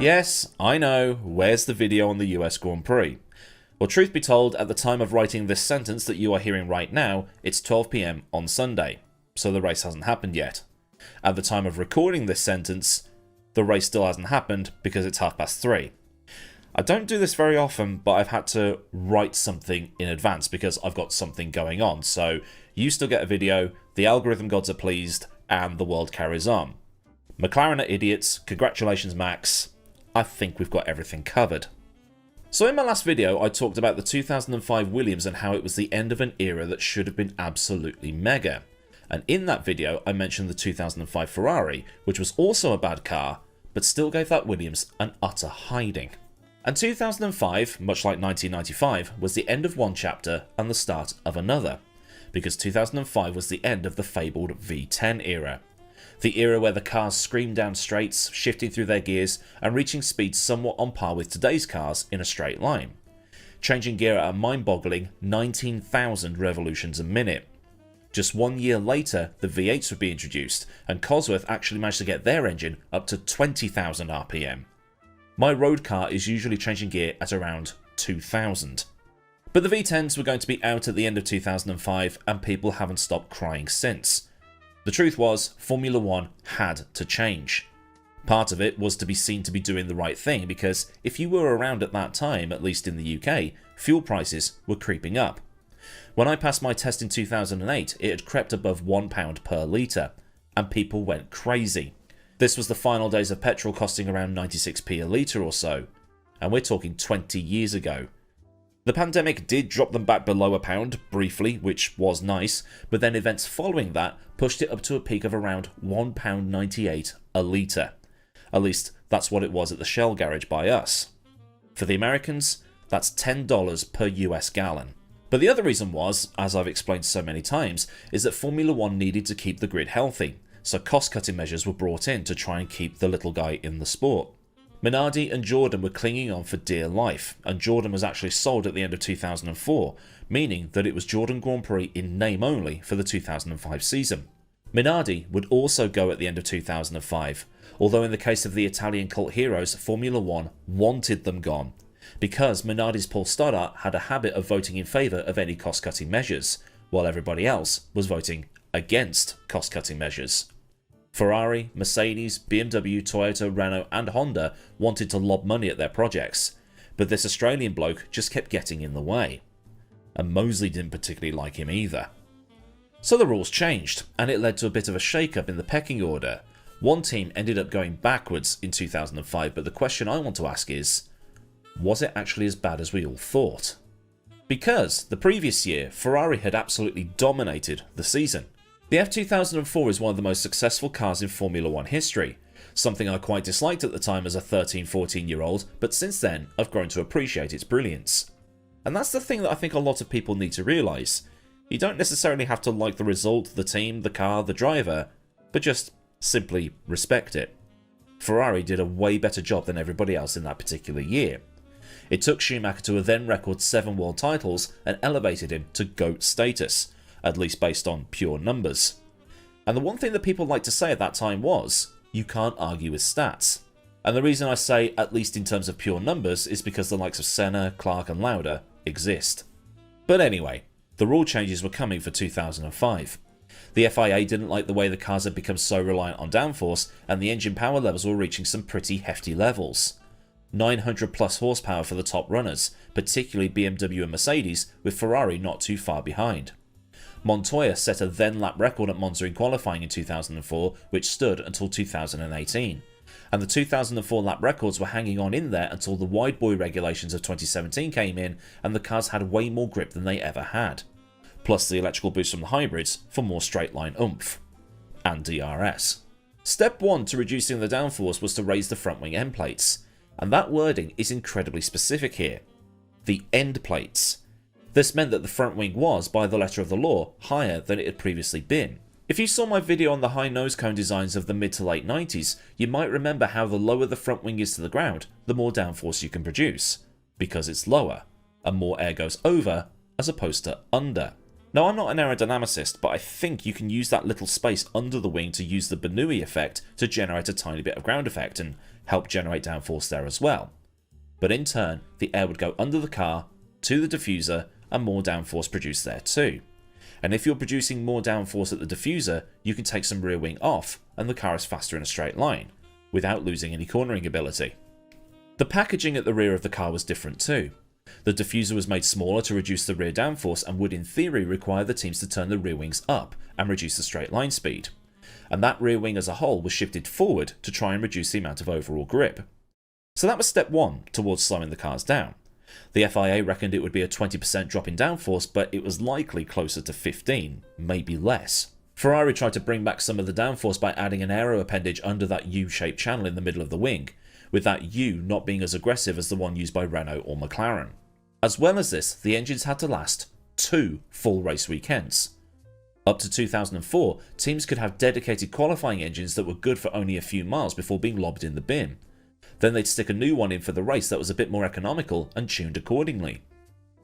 Yes, I know, where's the video on the US Grand Prix? Well, truth be told, at the time of writing this sentence that you are hearing right now, it's 12 PM on Sunday, so the race hasn't happened yet. At the time of recording this sentence, the race still hasn't happened because it's 3:30. I don't do this very often, but I've had to write something in advance because I've got something going on, so you still get a video, the algorithm gods are pleased, and the world carries on. McLaren are idiots, congratulations Max, I think we've got everything covered. So in my last video I talked about the 2005 Williams and how it was the end of an era that should have been absolutely mega. And in that video I mentioned the 2005 Ferrari, which was also a bad car, but still gave that Williams an utter hiding. And 2005, much like 1995, was the end of one chapter and the start of another, because 2005 was the end of the fabled V10 era. The era where the cars screamed down straights, shifting through their gears and reaching speeds somewhat on par with today's cars in a straight line, changing gear at a mind-boggling 19,000 revolutions a minute. Just 1 year later, the V8s would be introduced, and Cosworth actually managed to get their engine up to 20,000 RPM. My road car is usually changing gear at around 2,000. But the V10s were going to be out at the end of 2005, and people haven't stopped crying since. The truth was, Formula 1 had to change. Part of it was to be seen to be doing the right thing, because if you were around at that time, at least in the UK, fuel prices were creeping up. When I passed my test in 2008, it had crept above £1 per litre, and people went crazy. This was the final days of petrol costing around 96p a litre or so, and we're talking 20 years ago. The pandemic did drop them back below £1 briefly, which was nice, but then events following that pushed it up to a peak of around £1.98 a litre. At least that's what it was at the Shell garage by us. For the Americans, that's $10 per US gallon. But the other reason was, as I've explained so many times, is that Formula 1 needed to keep the grid healthy, so cost-cutting measures were brought in to try and keep the little guy in the sport. Minardi and Jordan were clinging on for dear life, and Jordan was actually sold at the end of 2004, meaning that it was Jordan Grand Prix in name only for the 2005 season. Minardi would also go at the end of 2005, although in the case of the Italian cult heroes, Formula 1 wanted them gone, because Minardi's Paul Stoddart had a habit of voting in favour of any cost-cutting measures, while everybody else was voting against cost-cutting measures. Ferrari, Mercedes, BMW, Toyota, Renault and Honda wanted to lob money at their projects, but this Australian bloke just kept getting in the way. And Mosley didn't particularly like him either. So the rules changed, and it led to a bit of a shake-up in the pecking order. One team ended up going backwards in 2005, but the question I want to ask is, was it actually as bad as we all thought? Because the previous year, Ferrari had absolutely dominated the season. The F2004 is one of the most successful cars in Formula 1 history, something I quite disliked at the time as a 13-14 year old, but since then I've grown to appreciate its brilliance. And that's the thing that I think a lot of people need to realise. You don't necessarily have to like the result, the team, the car, the driver, but just simply respect it. Ferrari did a way better job than everybody else in that particular year. It took Schumacher to a then record 7 world titles and elevated him to GOAT status, at least based on pure numbers. And the one thing that people liked to say at that time was, you can't argue with stats. And the reason I say at least in terms of pure numbers is because the likes of Senna, Clark and Lauda exist. But anyway, the rule changes were coming for 2005. The FIA didn't like the way the cars had become so reliant on downforce, and the engine power levels were reaching some pretty hefty levels. 900 plus horsepower for the top runners, particularly BMW and Mercedes, with Ferrari not too far behind. Montoya set a then lap record at Monza in qualifying in 2004, which stood until 2018. And the 2004 lap records were hanging on in there until the wide boy regulations of 2017 came in and the cars had way more grip than they ever had. Plus the electrical boost from the hybrids for more straight line oomph. And DRS. Step 1 to reducing the downforce was to raise the front wing end plates. And that wording is incredibly specific here. The end plates. This meant that the front wing was, by the letter of the law, higher than it had previously been. If you saw my video on the high nose cone designs of the mid to late 90s, you might remember how the lower the front wing is to the ground, the more downforce you can produce. Because it's lower, and more air goes over as opposed to under. Now, I'm not an aerodynamicist, but I think you can use that little space under the wing to use the Bernoulli effect to generate a tiny bit of ground effect and help generate downforce there as well. But in turn, the air would go under the car, to the diffuser, and more downforce produced there too. And if you're producing more downforce at the diffuser, you can take some rear wing off, and the car is faster in a straight line, without losing any cornering ability. The packaging at the rear of the car was different too. The diffuser was made smaller to reduce the rear downforce and would in theory require the teams to turn the rear wings up and reduce the straight line speed. And that rear wing as a whole was shifted forward to try and reduce the amount of overall grip. So that was step one towards slowing the cars down. The FIA reckoned it would be a 20% drop in downforce, but it was likely closer to 15, maybe less. Ferrari tried to bring back some of the downforce by adding an Aero appendage under that U-shaped channel in the middle of the wing, with that U not being as aggressive as the one used by Renault or McLaren. As well as this, the engines had to last 2 full race weekends. Up to 2004, teams could have dedicated qualifying engines that were good for only a few miles before being lobbed in the bin. Then they'd stick a new one in for the race that was a bit more economical and tuned accordingly.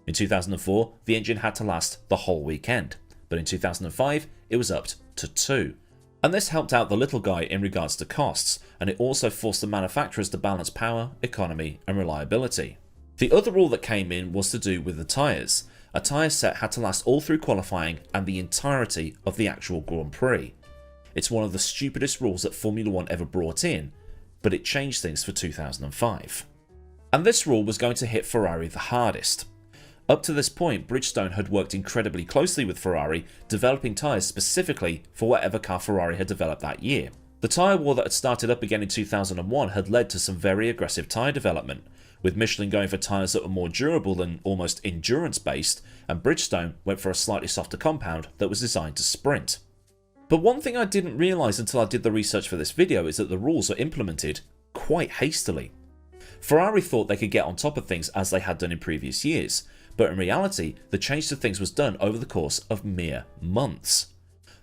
In 2004, the engine had to last the whole weekend, but in 2005, it was upped to 2. And this helped out the little guy in regards to costs, and it also forced the manufacturers to balance power, economy, and reliability. The other rule that came in was to do with the tyres. A tyre set had to last all through qualifying and the entirety of the actual Grand Prix. It's one of the stupidest rules that Formula 1 ever brought in, but it changed things for 2005. And this rule was going to hit Ferrari the hardest. Up to this point, Bridgestone had worked incredibly closely with Ferrari, developing tyres specifically for whatever car Ferrari had developed that year. The tyre war that had started up again in 2001 had led to some very aggressive tyre development, with Michelin going for tyres that were more durable and almost endurance based, and Bridgestone went for a slightly softer compound that was designed to sprint. But one thing I didn't realise until I did the research for this video is that the rules were implemented quite hastily. Ferrari thought they could get on top of things as they had done in previous years, but in reality the change to things was done over the course of mere months.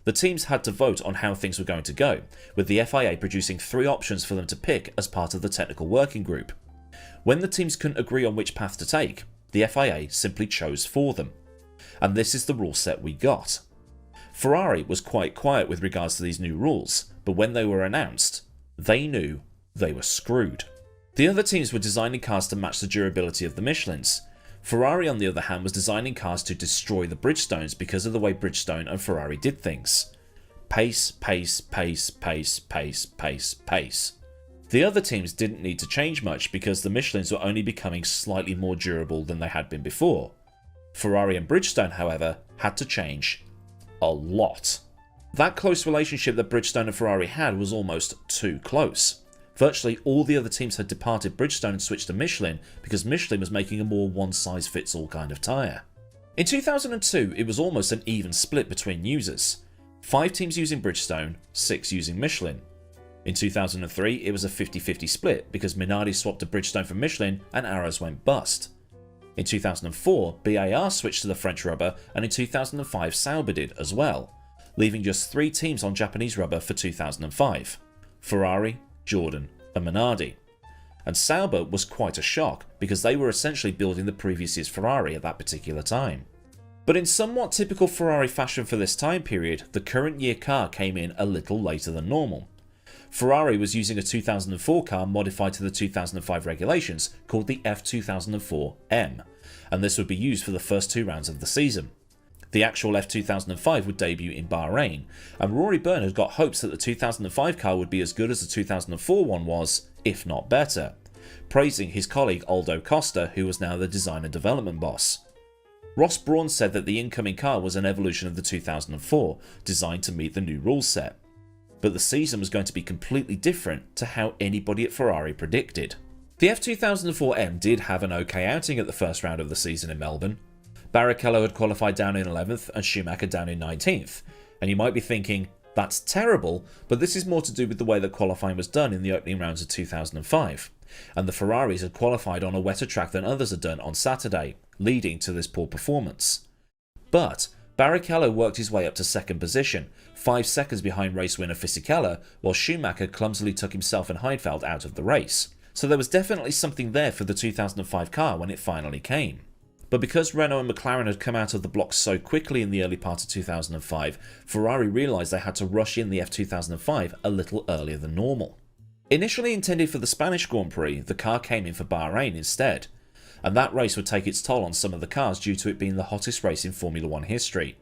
The teams had to vote on how things were going to go, with the FIA producing 3 options for them to pick as part of the technical working group. When the teams couldn't agree on which path to take, the FIA simply chose for them. And this is the rule set we got. Ferrari was quite quiet with regards to these new rules, but when they were announced, they knew they were screwed. The other teams were designing cars to match the durability of the Michelins. Ferrari, on the other hand, was designing cars to destroy the Bridgestones because of the way Bridgestone and Ferrari did things. Pace, pace, pace, pace, pace, pace, pace. The other teams didn't need to change much because the Michelins were only becoming slightly more durable than they had been before. Ferrari and Bridgestone, however, had to change a lot. That close relationship that Bridgestone and Ferrari had was almost too close. Virtually all the other teams had departed Bridgestone and switched to Michelin because Michelin was making a more one-size-fits-all kind of tyre. In 2002, it was almost an even split between users. 5 teams using Bridgestone, 6 using Michelin. In 2003, it was a 50-50 split because Minardi swapped to Bridgestone from Michelin and Arrows went bust. In 2004, BAR switched to the French rubber, and in 2005 Sauber did as well, leaving just 3 teams on Japanese rubber for 2005: Ferrari, Jordan and Minardi. And Sauber was quite a shock because they were essentially building the previous year's Ferrari at that particular time. But in somewhat typical Ferrari fashion for this time period, the current year car came in a little later than normal. Ferrari was using a 2004 car modified to the 2005 regulations called the F2004M, and this would be used for the first 2 rounds of the season. The actual F2005 would debut in Bahrain, and Rory Byrne had got hopes that the 2005 car would be as good as the 2004 one was, if not better, praising his colleague Aldo Costa, who was now the design and development boss. Ross Brawn said that the incoming car was an evolution of the 2004, designed to meet the new rule set. But the season was going to be completely different to how anybody at Ferrari predicted. The F2004M did have an okay outing at the first round of the season in Melbourne. Barrichello had qualified down in 11th and Schumacher down in 19th, and you might be thinking, that's terrible, but this is more to do with the way that qualifying was done in the opening rounds of 2005, and the Ferraris had qualified on a wetter track than others had done on Saturday, leading to this poor performance. But Barrichello worked his way up to 2nd position, 5 seconds behind race winner Fisichella, while Schumacher clumsily took himself and Heidfeld out of the race. So there was definitely something there for the 2005 car when it finally came. But because Renault and McLaren had come out of the blocks so quickly in the early part of 2005, Ferrari realised they had to rush in the F2005 a little earlier than normal. Initially intended for the Spanish Grand Prix, the car came in for Bahrain instead, and that race would take its toll on some of the cars due to it being the hottest race in Formula 1 history.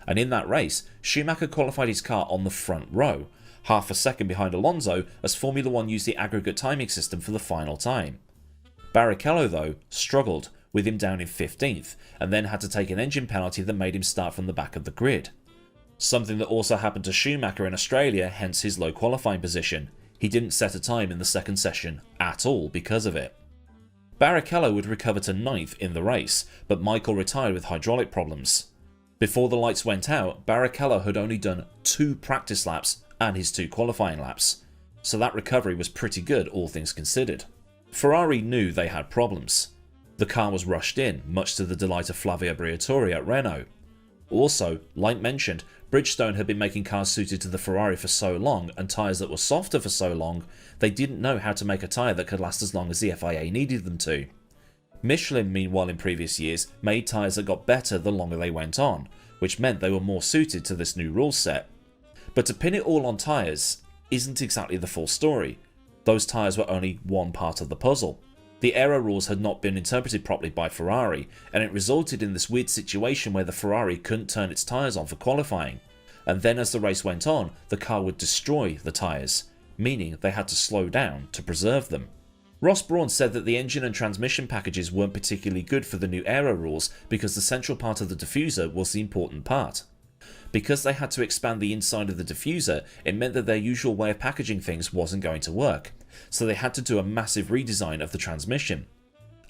And in that race, Schumacher qualified his car on the front row, half a second behind Alonso, as Formula 1 used the aggregate timing system for the final time. Barrichello, though, struggled, with him down in 15th, and then had to take an engine penalty that made him start from the back of the grid. Something that also happened to Schumacher in Australia, hence his low qualifying position. He didn't set a time in the second session at all because of it. Barrichello would recover to 9th in the race, but Michael retired with hydraulic problems. Before the lights went out, Barrichello had only done 2 practice laps and his 2 qualifying laps, so that recovery was pretty good all things considered. Ferrari knew they had problems. The car was rushed in, much to the delight of Flavio Briatore at Renault. Also, like mentioned, Bridgestone had been making cars suited to the Ferrari for so long and tyres that were softer for so long, they didn't know how to make a tyre that could last as long as the FIA needed them to. Michelin, meanwhile, in previous years, made tyres that got better the longer they went on, which meant they were more suited to this new rule set. But to pin it all on tyres isn't exactly the full story. Those tyres were only one part of the puzzle. The Aero rules had not been interpreted properly by Ferrari, and it resulted in this weird situation where the Ferrari couldn't turn its tyres on for qualifying, and then as the race went on, the car would destroy the tyres, meaning they had to slow down to preserve them. Ross Brawn said that the engine and transmission packages weren't particularly good for the new Aero rules because the central part of the diffuser was the important part. Because they had to expand the inside of the diffuser, it meant that their usual way of packaging things wasn't going to work, so they had to do a massive redesign of the transmission.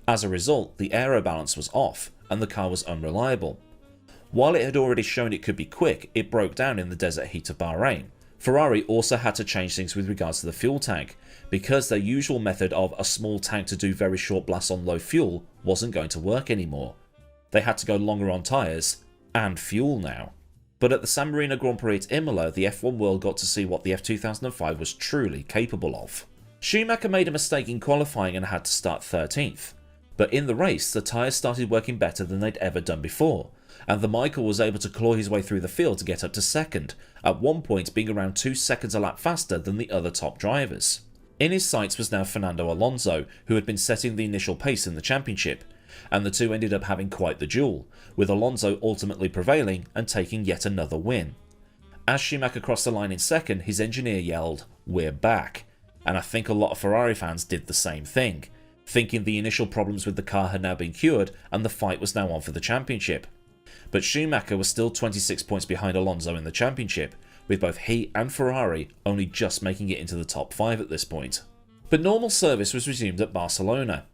As a result, the aero balance was off, and the car was unreliable. While it had already shown it could be quick, it broke down in the desert heat of Bahrain. Ferrari also had to change things with regards to the fuel tank, because their usual method of a small tank to do very short blasts on low fuel wasn't going to work anymore. They had to go longer on tyres, and fuel now. But at the San Marino Grand Prix at Imola, the F1 world got to see what the F2005 was truly capable of. Schumacher made a mistake in qualifying and had to start 13th. But in the race, the tyres started working better than they'd ever done before, and the Michael was able to claw his way through the field to get up to 2nd, at one point being around 2 seconds a lap faster than the other top drivers. In his sights was now Fernando Alonso, who had been setting the initial pace in the championship, and the two ended up having quite the duel, with Alonso ultimately prevailing and taking yet another win. As Schumacher crossed the line in 2nd, his engineer yelled, "We're back," and I think a lot of Ferrari fans did the same thing, thinking the initial problems with the car had now been cured and the fight was now on for the championship. But Schumacher was still 26 points behind Alonso in the championship, with both he and Ferrari only just making it into the top 5 at this point. But normal service was resumed at Barcelona.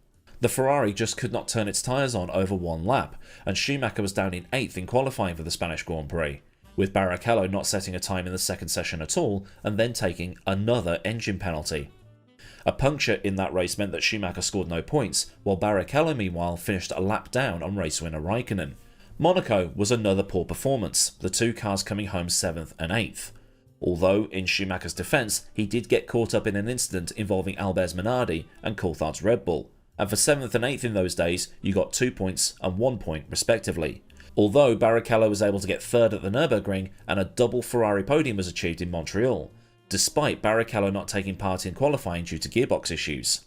The Ferrari just could not turn its tyres on over one lap, and Schumacher was down in 8th in qualifying for the Spanish Grand Prix, with Barrichello not setting a time in the second session at all and then taking another engine penalty. A puncture in that race meant that Schumacher scored no points, while Barrichello meanwhile finished a lap down on race winner Raikkonen. Monaco was another poor performance, the two cars coming home 7th and 8th. Although, in Schumacher's defence, he did get caught up in an incident involving Albert's Minardi and Coulthard's Red Bull, and for 7th and 8th in those days, you got 2 points and 1 point respectively. Although Barrichello was able to get 3rd at the Nürburgring and a double Ferrari podium was achieved in Montreal, despite Barrichello not taking part in qualifying due to gearbox issues.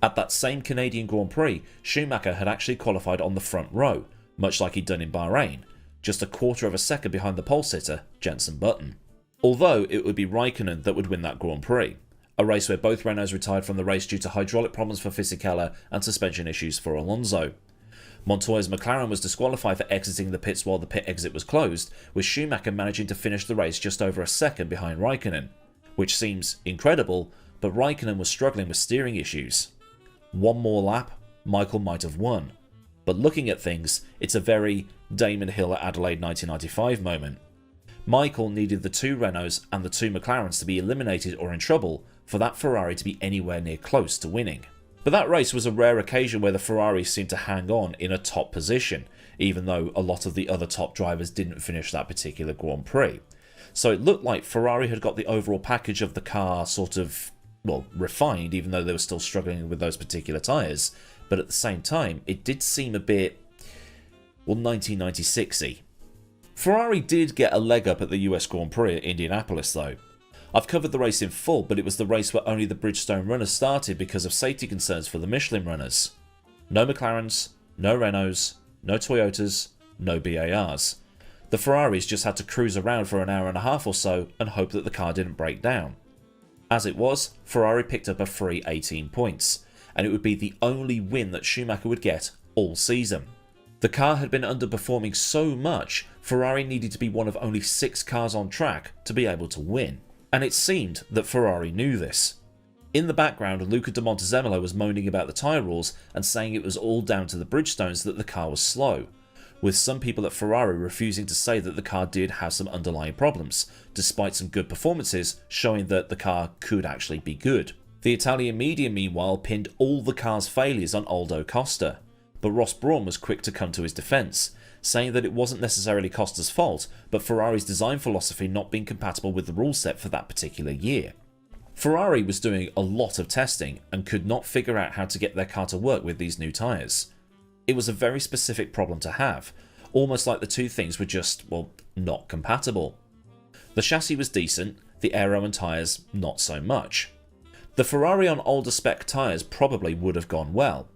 At that same Canadian Grand Prix, Schumacher had actually qualified on the front row, much like he'd done in Bahrain, just a quarter of a second behind the pole sitter, Jenson Button. Although it would be Raikkonen that would win that Grand Prix, a race where both Renaults retired from the race due to hydraulic problems for Fisichella and suspension issues for Alonso. Montoya's McLaren was disqualified for exiting the pits while the pit exit was closed, with Schumacher managing to finish the race just over a second behind Raikkonen, which seems incredible, but Raikkonen was struggling with steering issues. One more lap, Michael might have won, but looking at things, it's a very Damon Hill at Adelaide 1995 moment. Michael needed the 2 Renaults and the 2 McLarens to be eliminated or in trouble for that Ferrari to be anywhere near close to winning. But that race was a rare occasion where the Ferrari seemed to hang on in a top position, even though a lot of the other top drivers didn't finish that particular Grand Prix. So it looked like Ferrari had got the overall package of the car sort of, well, refined, even though they were still struggling with those particular tyres. But at the same time, it did seem a bit or 1996-y. Ferrari did get a leg up at the US Grand Prix at Indianapolis though. I've covered the race in full, but it was the race where only the Bridgestone runners started because of safety concerns for the Michelin runners. No McLarens, no Renaults, no Toyotas, no BARs. The Ferraris just had to cruise around for an hour and a half or so and hope that the car didn't break down. As it was, Ferrari picked up a free 18 points, and it would be the only win that Schumacher would get all season. The car had been underperforming so much, Ferrari needed to be one of only 6 cars on track to be able to win. And it seemed that Ferrari knew this. In the background, Luca de Montezemolo was moaning about the tyre rules and saying it was all down to the Bridgestones that the car was slow, with some people at Ferrari refusing to say that the car did have some underlying problems, despite some good performances showing that the car could actually be good. The Italian media meanwhile pinned all the car's failures on Aldo Costa, but Ross Brawn was quick to come to his defence, saying that it wasn't necessarily Costa's fault, but Ferrari's design philosophy not being compatible with the rule set for that particular year. Ferrari was doing a lot of testing and could not figure out how to get their car to work with these new tyres. It was a very specific problem to have, almost like the two things were just, well, not compatible. The chassis was decent, the aero and tyres not so much. The Ferrari on older spec tyres probably would have gone well.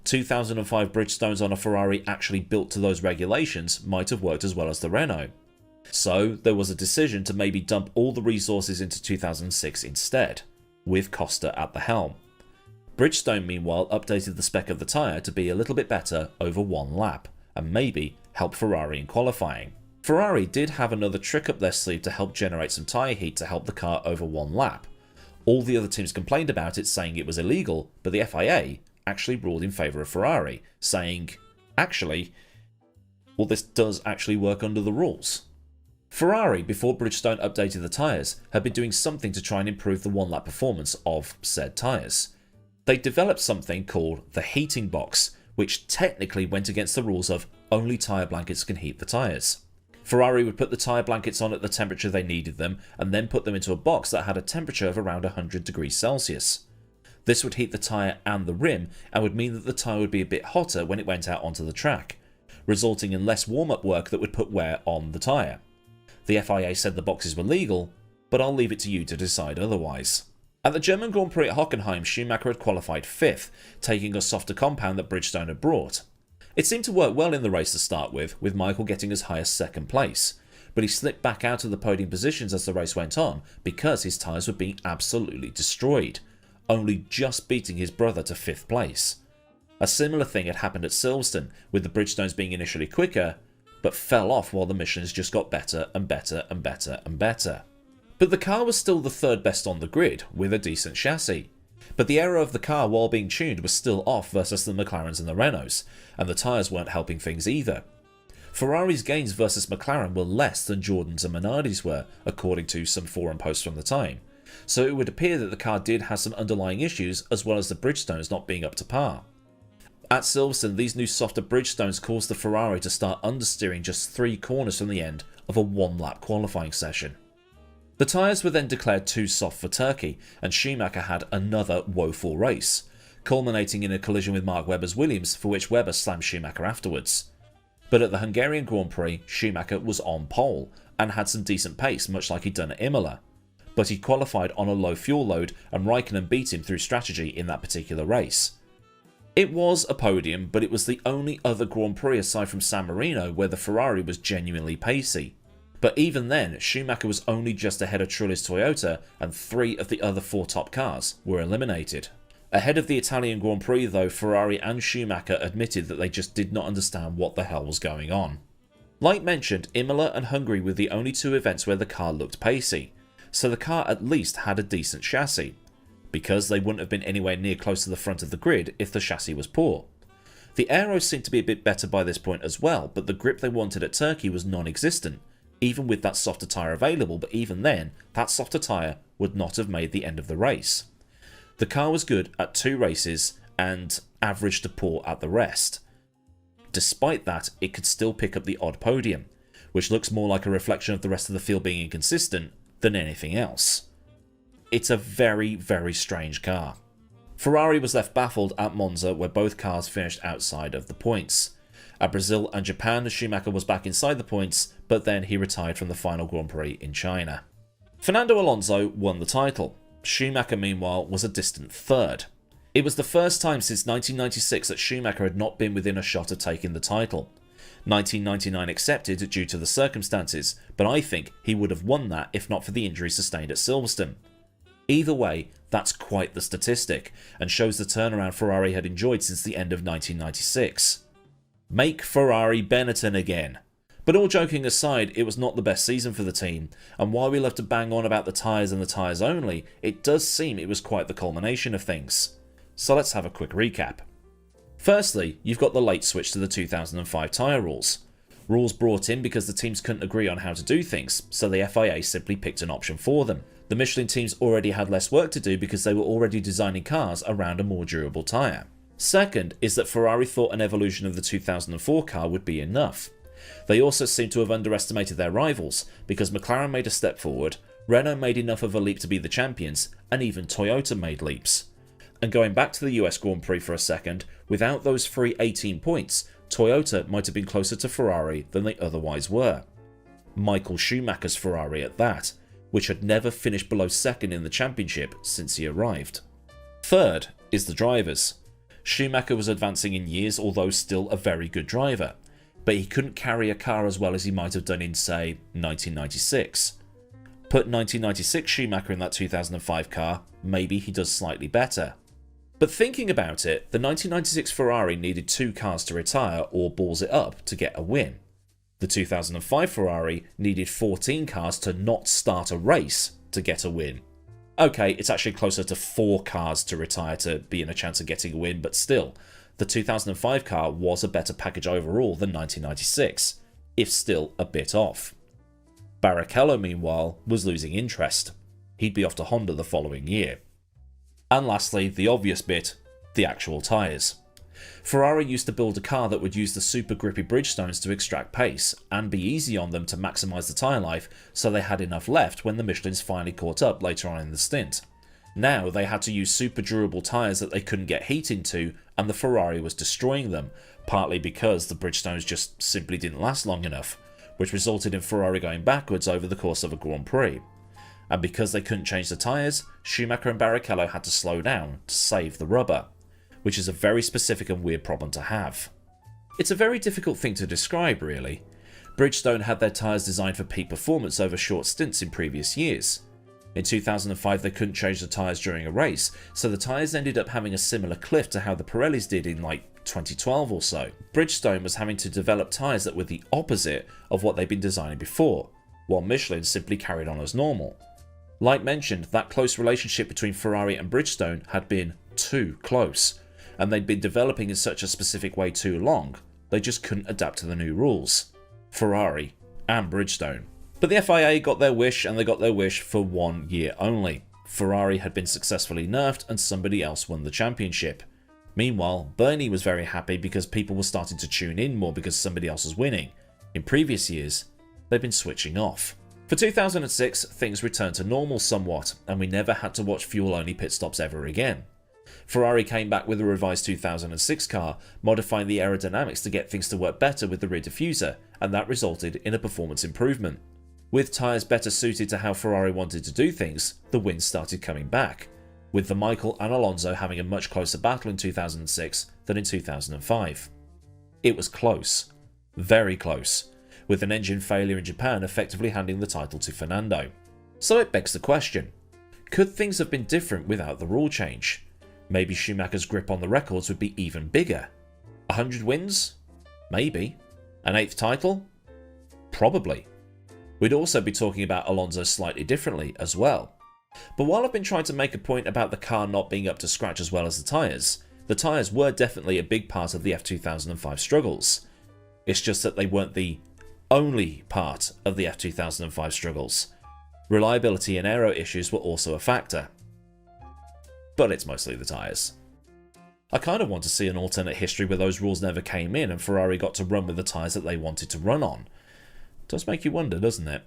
2005 Bridgestones on a Ferrari actually built to those regulations might have worked as well as the Renault. So there was a decision to maybe dump all the resources into 2006 instead, with Costa at the helm. Bridgestone meanwhile updated the spec of the tyre to be a little bit better over one lap, and maybe help Ferrari in qualifying. Ferrari did have another trick up their sleeve to help generate some tyre heat to help the car over one lap. All the other teams complained about it, saying it was illegal, but the FIA actually ruled in favour of Ferrari, saying, actually, well, this does actually work under the rules. Ferrari, before Bridgestone updated the tyres, had been doing something to try and improve the one-lap performance of said tyres. They developed something called the heating box, which technically went against the rules of only tyre blankets can heat the tyres. Ferrari would put the tyre blankets on at the temperature they needed them, and then put them into a box that had a temperature of around 100 degrees Celsius. This would heat the tyre and the rim, and would mean that the tyre would be a bit hotter when it went out onto the track, resulting in less warm-up work that would put wear on the tyre. The FIA said the boxes were legal, but I'll leave it to you to decide otherwise. At the German Grand Prix at Hockenheim, Schumacher had qualified 5th, taking a softer compound that Bridgestone had brought. It seemed to work well in the race to start with Michael getting as high as 2nd place, but he slipped back out of the podium positions as the race went on because his tyres were being absolutely destroyed, only just beating his brother to 5th place. A similar thing had happened at Silverstone, with the Bridgestones being initially quicker, but fell off while the Michelins just got better and better and better and better. But the car was still the 3rd best on the grid, with a decent chassis. But the aero of the car while being tuned was still off versus the McLarens and the Renaults, and the tyres weren't helping things either. Ferrari's gains versus McLaren were less than Jordan's and Minardi's were, according to some forum posts from the time, so it would appear that the car did have some underlying issues as well as the Bridgestones not being up to par. At Silverstone, these new softer Bridgestones caused the Ferrari to start understeering just 3 corners from the end of a one-lap qualifying session. The tyres were then declared too soft for Turkey, and Schumacher had another woeful race, culminating in a collision with Mark Webber's Williams, for which Webber slammed Schumacher afterwards. But at the Hungarian Grand Prix, Schumacher was on pole, and had some decent pace much like he'd done at Imola, but he qualified on a low fuel load and Raikkonen beat him through strategy in that particular race. It was a podium, but it was the only other Grand Prix aside from San Marino where the Ferrari was genuinely pacey. But even then, Schumacher was only just ahead of Trulli's Toyota, and 3 of the other 4 top cars were eliminated. Ahead of the Italian Grand Prix though, Ferrari and Schumacher admitted that they just did not understand what the hell was going on. Like mentioned, Imola and Hungary were the only 2 events where the car looked pacey, so the car at least had a decent chassis, because they wouldn't have been anywhere near close to the front of the grid if the chassis was poor. The aero seemed to be a bit better by this point as well, but the grip they wanted at Turkey was non-existent, even with that softer tyre available, but even then, that softer tyre would not have made the end of the race. The car was good at 2 races and average to poor at the rest. Despite that, it could still pick up the odd podium, which looks more like a reflection of the rest of the field being inconsistent than anything else. It's a very, very strange car. Ferrari was left baffled at Monza, where both cars finished outside of the points, At Brazil and Japan, Schumacher was back inside the points, but then he retired from the final Grand Prix in China. Fernando Alonso won the title. Schumacher, meanwhile, was a distant third. It was the first time since 1996 that Schumacher had not been within a shot of taking the title. 1999 accepted due to the circumstances, but I think he would have won that if not for the injury sustained at Silverstone. Either way, that's quite the statistic, and shows the turnaround Ferrari had enjoyed since the end of 1996. Make Ferrari Benetton again. But all joking aside, it was not the best season for the team, and while we love to bang on about the tyres and the tyres only, it does seem it was quite the culmination of things. So let's have a quick recap. Firstly, you've got the late switch to the 2005 tyre rules. Rules brought in because the teams couldn't agree on how to do things, so the FIA simply picked an option for them. The Michelin teams already had less work to do because they were already designing cars around a more durable tyre. Second is that Ferrari thought an evolution of the 2004 car would be enough. They also seem to have underestimated their rivals, because McLaren made a step forward, Renault made enough of a leap to be the champions, and even Toyota made leaps. And going back to the US Grand Prix for a second, without those free 18 points, Toyota might have been closer to Ferrari than they otherwise were. Michael Schumacher's Ferrari at that, which had never finished below second in the championship since he arrived. Third is the drivers. Schumacher was advancing in years, although still a very good driver, but he couldn't carry a car as well as he might have done in, say, 1996. Put 1996 Schumacher in that 2005 car, maybe he does slightly better. But thinking about it, the 1996 Ferrari needed 2 cars to retire or balls it up to get a win. The 2005 Ferrari needed 14 cars to not start a race to get a win. Okay, it's actually closer to 4 cars to retire to be in a chance of getting a win, but still, the 2005 car was a better package overall than 1996, if still a bit off. Barrichello, meanwhile, was losing interest. He'd be off to Honda the following year. And lastly, the obvious bit, the actual tyres. Ferrari used to build a car that would use the super grippy Bridgestones to extract pace, and be easy on them to maximise the tyre life, so they had enough left when the Michelins finally caught up later on in the stint. Now they had to use super durable tyres that they couldn't get heat into, and the Ferrari was destroying them, partly because the Bridgestones just simply didn't last long enough, which resulted in Ferrari going backwards over the course of a Grand Prix. And because they couldn't change the tyres, Schumacher and Barrichello had to slow down to save the rubber, which is a very specific and weird problem to have. It's a very difficult thing to describe, really. Bridgestone had their tyres designed for peak performance over short stints in previous years. In 2005 they couldn't change the tyres during a race, so the tyres ended up having a similar cliff to how the Pirellis did in like 2012 or so. Bridgestone was having to develop tyres that were the opposite of what they'd been designing before, while Michelin simply carried on as normal. Like mentioned, that close relationship between Ferrari and Bridgestone had been too close, and they'd been developing in such a specific way too long, they just couldn't adapt to the new rules. Ferrari and Bridgestone. But the FIA got their wish, and they got their wish for 1 year only. Ferrari had been successfully nerfed and somebody else won the championship. Meanwhile, Bernie was very happy because people were starting to tune in more because somebody else was winning. In previous years, they'd been switching off. For 2006, things returned to normal somewhat, and we never had to watch fuel-only pit stops ever again. Ferrari came back with a revised 2006 car, modifying the aerodynamics to get things to work better with the rear diffuser, and that resulted in a performance improvement. With tyres better suited to how Ferrari wanted to do things, the wins started coming back, with the Michael and Alonso having a much closer battle in 2006 than in 2005. It was close. Very close, with an engine failure in Japan effectively handing the title to Fernando. So it begs the question, could things have been different without the rule change? Maybe Schumacher's grip on the records would be even bigger. 100 wins? Maybe. An 8th title? Probably. We'd also be talking about Alonso slightly differently as well. But while I've been trying to make a point about the car not being up to scratch as well as the tyres were definitely a big part of the F2005 struggles. It's just that they weren't the only part of the F2005 struggles. Reliability and aero issues were also a factor. But it's mostly the tyres. I kind of want to see an alternate history where those rules never came in and Ferrari got to run with the tyres that they wanted to run on. Does make you wonder, doesn't it?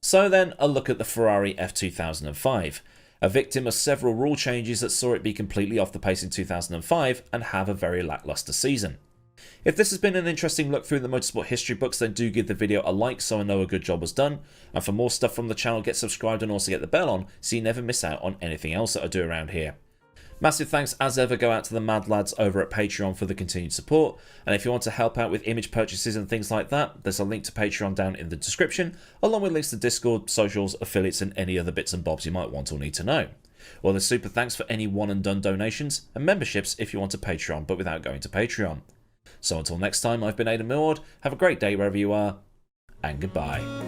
So then, a look at the Ferrari F2005, a victim of several rule changes that saw it be completely off the pace in 2005 and have a very lacklustre season. If this has been an interesting look through the motorsport history books, then do give the video a like so I know a good job was done. And for more stuff from the channel, get subscribed and also get the bell on so you never miss out on anything else that I do around here. Massive thanks as ever go out to the mad lads over at Patreon for the continued support, and if you want to help out with image purchases and things like that, there's a link to Patreon down in the description, along with links to Discord, socials, affiliates and any other bits and bobs you might want or need to know. Well, there's super thanks for any one and done donations, and memberships if you want to Patreon but without going to Patreon. So until next time, I've been Aidan Millward, have a great day wherever you are, and goodbye.